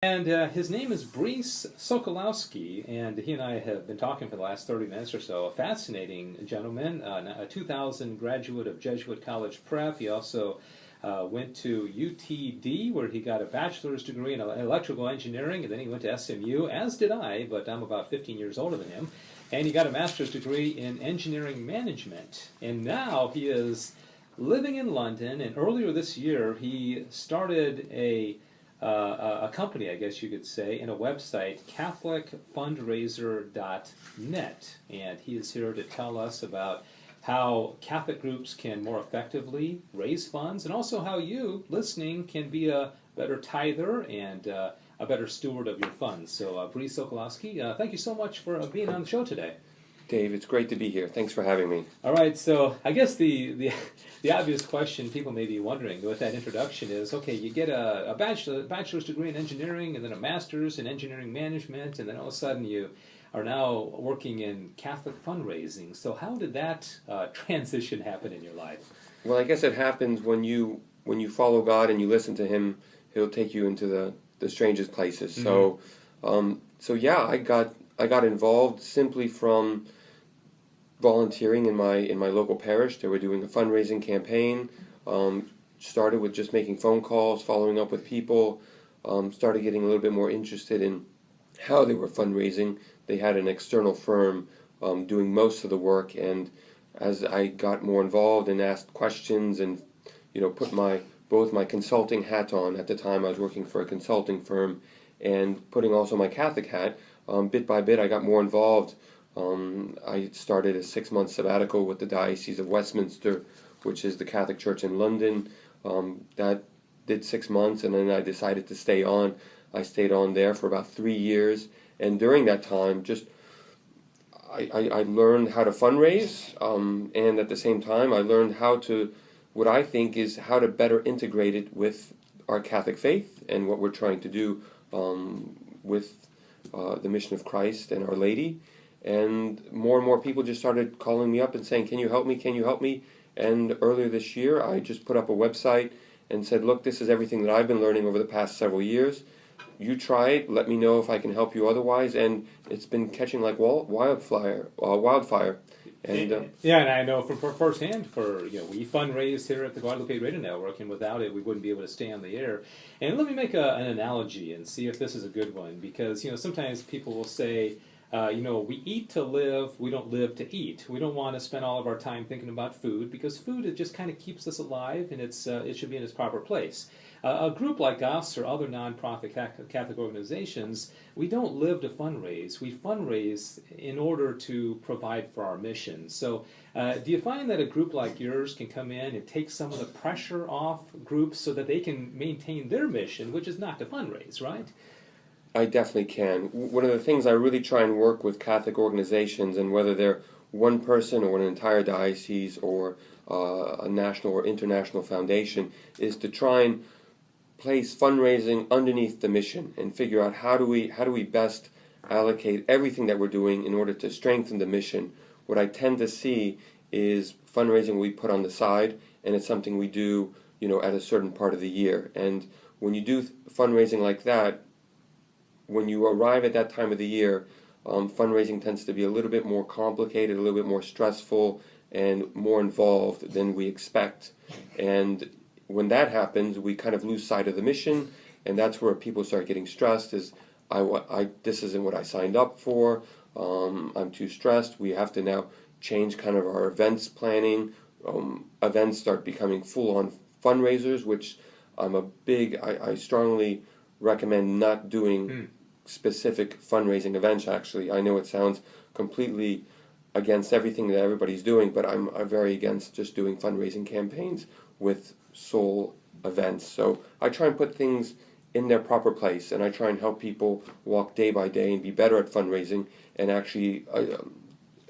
And his name is Brice Sokolowski, and he and I have been talking for the last 30 minutes or so. A fascinating gentleman, a 2000 graduate of Jesuit College Prep. He also went to UTD, where he got a bachelor's degree in electrical engineering, and then he went to SMU, as did I, but I'm about 15 years older than him. And he got a master's degree in engineering management. And now he is living in London, and earlier this year he started a company, I guess you could say, and a website, CatholicFundraiser.net. And he is here to tell us about how Catholic groups can more effectively raise funds, and also how you, listening, can be a better tither and a better steward of your funds. So, Brice Sokolowski, thank you so much for being on the show today. Dave, it's great to be here. Thanks for having me. All right, so I guess the obvious question people may be wondering with that introduction is, okay, you get a bachelor's degree in engineering and then a master's in engineering management, and then all of a sudden you are now working in Catholic fundraising. So how did that transition happen in your life? Well, I guess it happens when you follow God and you listen to Him. He'll take you into the strangest places. Mm-hmm. So yeah, I got involved simply from volunteering in my local parish. They were doing a fundraising campaign. Started with just making phone calls, following up with people. Started getting a little bit more interested in how they were fundraising. They had an external firm doing most of the work, and as I got more involved and asked questions and put both my consulting hat on. At the time I was working for a consulting firm, and putting also my Catholic hat, bit by bit I got more involved. I started a 6-month sabbatical with the Diocese of Westminster, which is the Catholic Church in London. That did 6 months, and then I decided to stay on. I stayed on there for about 3 years, and during that time, I learned how to fundraise, and at the same time, I learned what I think is how to better integrate it with our Catholic faith and what we're trying to do with the mission of Christ and Our Lady. And more people just started calling me up and saying, "Can you help me? Can you help me?" And earlier this year, I just put up a website and said, "Look, this is everything that I've been learning over the past several years. You try it. Let me know if I can help you otherwise." And it's been catching like wildfire. And yeah, and I know from firsthand, we fundraise here at the Guadalupe Radio Network, and without it, we wouldn't be able to stay on the air. And let me make an analogy and see if this is a good one, because sometimes people will say, we eat to live, we don't live to eat. We don't want to spend all of our time thinking about food, because food, it just kind of keeps us alive, and it should be in its proper place. A group like us or other nonprofit Catholic organizations, we don't live to fundraise. We fundraise in order to provide for our mission. So do you find that a group like yours can come in and take some of the pressure off groups so that they can maintain their mission, which is not to fundraise, right? I definitely can. One of the things I really try and work with Catholic organizations, and whether they're one person or an entire diocese or a national or international foundation, is to try and place fundraising underneath the mission and figure out how do we best allocate everything that we're doing in order to strengthen the mission. What I tend to see is fundraising we put on the side, and it's something we do at a certain part of the year. And when you do fundraising like that, when you arrive at that time of the year, fundraising tends to be a little bit more complicated, a little bit more stressful, and more involved than we expect. And when that happens, we kind of lose sight of the mission, and that's where people start getting stressed. This isn't what I signed up for. I'm too stressed. We have to now change kind of our events planning. Events start becoming full-on fundraisers, which I strongly recommend not doing specific fundraising events. Actually, I know it sounds completely against everything that everybody's doing, but I'm very against just doing fundraising campaigns with sole events. So I try and put things in their proper place, and I try and help people walk day by day and be better at fundraising and actually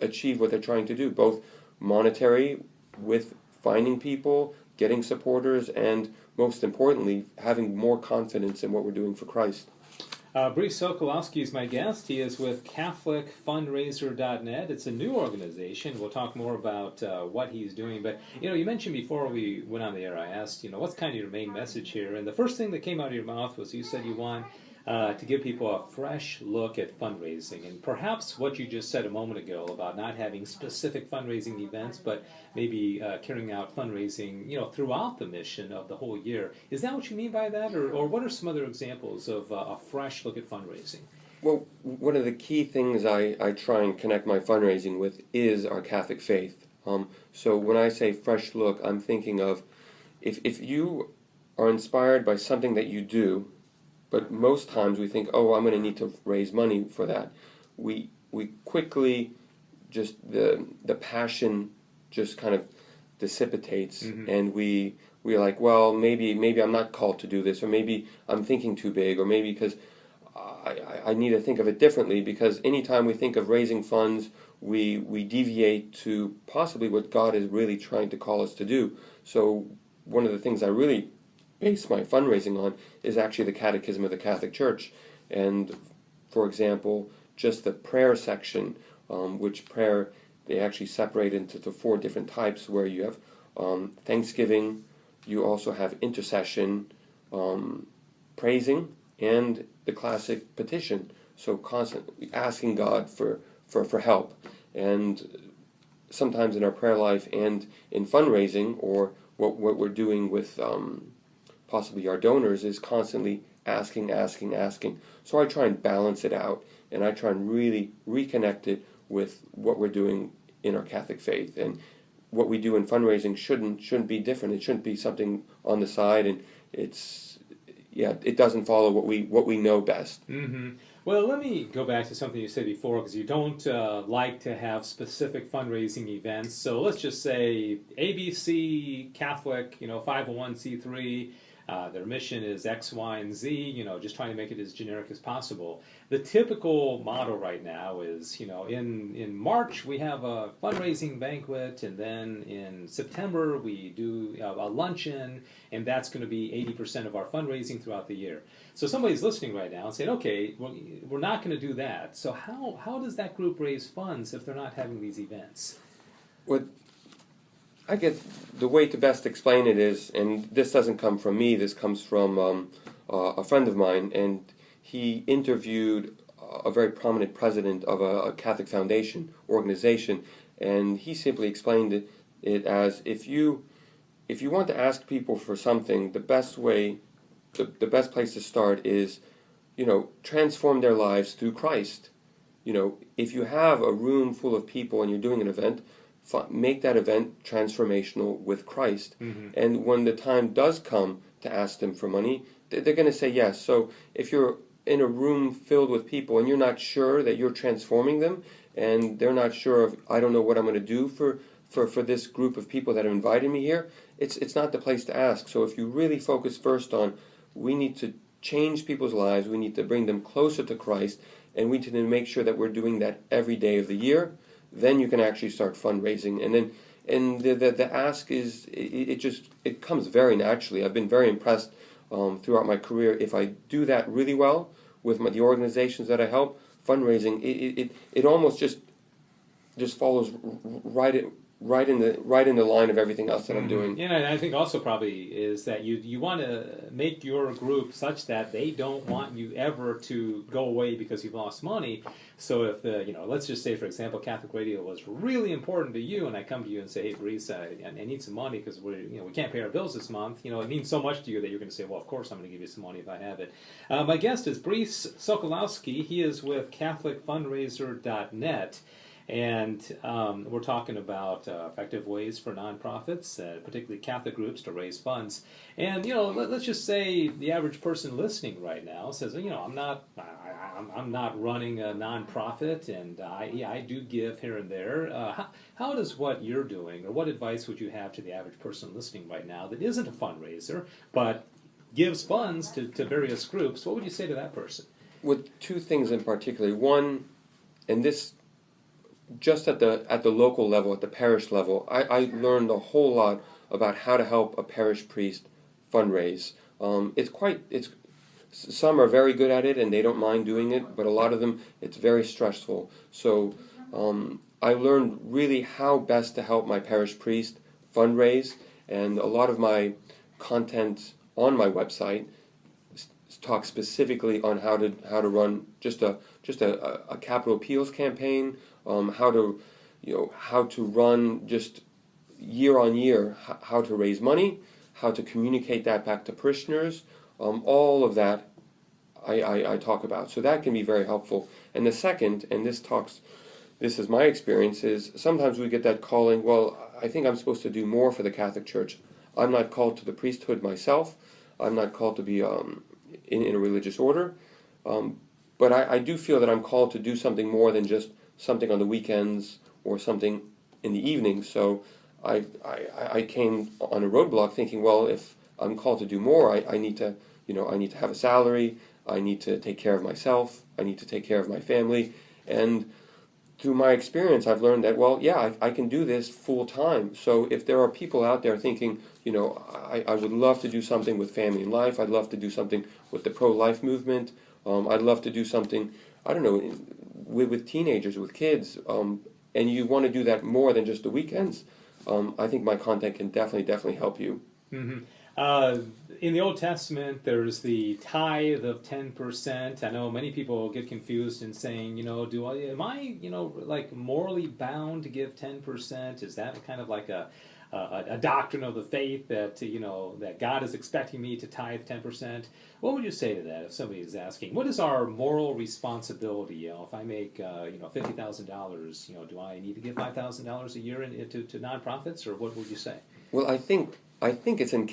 achieve what they're trying to do, both monetary with finding people, getting supporters, and most importantly, having more confidence in what we're doing for Christ. Brice Sokolowski is my guest. He is with CatholicFundraiser.net. It's a new organization. We'll talk more about what he's doing. But, you mentioned before we went on the air, I asked, what's kind of your main message here? And the first thing that came out of your mouth was you said you want to give people a fresh look at fundraising. And perhaps what you just said a moment ago about not having specific fundraising events, but maybe carrying out fundraising, throughout the mission of the whole year. Is that what you mean by that? Or what are some other examples of a fresh look at fundraising? Well, one of the key things I try and connect my fundraising with is our Catholic faith. So when I say fresh look, I'm thinking of if you are inspired by something that you do, but most times we think, oh, I'm going to need to raise money for that. We quickly just the passion just kind of dissipates, and we're like, well, maybe I'm not called to do this, or maybe I'm thinking too big, or maybe because I need to think of it differently, because anytime we think of raising funds, we deviate to possibly what God is really trying to call us to do. So one of the things I really base my fundraising on is actually the Catechism of the Catholic Church. And for example, just the prayer section, which prayer they actually separate into 4 different types, where you have thanksgiving, you also have intercession, praising, and the classic petition. So constantly asking God for help. And sometimes in our prayer life and in fundraising, or what we're doing with possibly our donors, is constantly asking. So I try and balance it out, and I try and really reconnect it with what we're doing in our Catholic faith. And what we do in fundraising shouldn't be different. It shouldn't be something on the side, and it doesn't follow what we know best. Mm-hmm. Well, let me go back to something you said before, because you don't like to have specific fundraising events. So let's just say ABC Catholic, 501c3. Their mission is X, Y, and Z, just trying to make it as generic as possible. The typical model right now is, in March we have a fundraising banquet, and then in September we do a luncheon, and that's going to be 80% of our fundraising throughout the year. So somebody's listening right now and saying, okay, well, we're not going to do that. So how does that group raise funds if they're not having these events? Well, I get the way to best explain it is, and this doesn't come from me, this comes from a friend of mine, and he interviewed a very prominent president of a Catholic foundation organization, and he simply explained it as, if you want to ask people for something, the best place to start is, transform their lives through Christ. If you have a room full of people and you're doing an event, make that event transformational with Christ. Mm-hmm. And when the time does come to ask them for money, they're going to say yes. So if you're in a room filled with people and you're not sure that you're transforming them, and they're not sure of, I don't know what I'm going to do for this group of people that have invited me here, it's not the place to ask. So if you really focus first on, we need to change people's lives, we need to bring them closer to Christ, and we need to make sure that we're doing that every day of the year, then you can actually start fundraising. And the ask is, it comes very naturally. I've been very impressed throughout my career. If I do that really well with the organizations that I help, fundraising, it almost just follows right in the line of everything else that I'm doing. Yeah, and I think also probably is that you want to make your group such that they don't want you ever to go away because you've lost money. So if let's just say, for example, Catholic Radio was really important to you, and I come to you and say, hey, Brees, I need some money because we can't pay our bills this month. It means so much to you that you're going to say, well, of course I'm going to give you some money if I have it. My guest is Brees Sokolowski. He is with CatholicFundraiser.net. And we're talking about effective ways for nonprofits, particularly Catholic groups, to raise funds. And let's just say the average person listening right now says, I'm not running a nonprofit, and I do give here and there. How does what you're doing, or what advice would you have to the average person listening right now that isn't a fundraiser but gives funds to various groups? What would you say to that person? With 2 things in particular. One, and this, just at the local level, at the parish level, I learned a whole lot about how to help a parish priest fundraise. Some are very good at it and they don't mind doing it, but a lot of them, it's very stressful. So I learned really how best to help my parish priest fundraise, and a lot of my content on my website talk specifically on how to run just a capital appeals campaign, how to run just year on year, how to raise money, how to communicate that back to parishioners, all of that I talk about. So that can be very helpful. And the second, and this is my experience, is sometimes we get that calling, well, I think I'm supposed to do more for the Catholic Church. I'm not called to the priesthood myself. I'm not called to be in a religious order. But I do feel that I'm called to do something more than just something on the weekends or something in the evenings. So I came on a roadblock thinking, well, if I'm called to do more, I need to have a salary. I need to take care of myself. I need to take care of my family. And through my experience, I've learned that, well, yeah, I can do this full time. So if there are people out there thinking, I would love to do something with family and life. I'd love to do something with the pro-life movement. I'd love to do something, I don't know, with teenagers, with kids. And you want to do that more than just the weekends. I think my content can definitely help you. Mm-hmm. In the Old Testament, there's the tithe of 10%. I know many people get confused in saying, am I, like morally bound to give 10%? Is that kind of like a doctrine of the faith that, that God is expecting me to tithe 10%? What would you say to that if somebody is asking, what is our moral responsibility? If I make, $50,000, do I need to give $5,000 a year to nonprofits, or what would you say? Well, I think it's in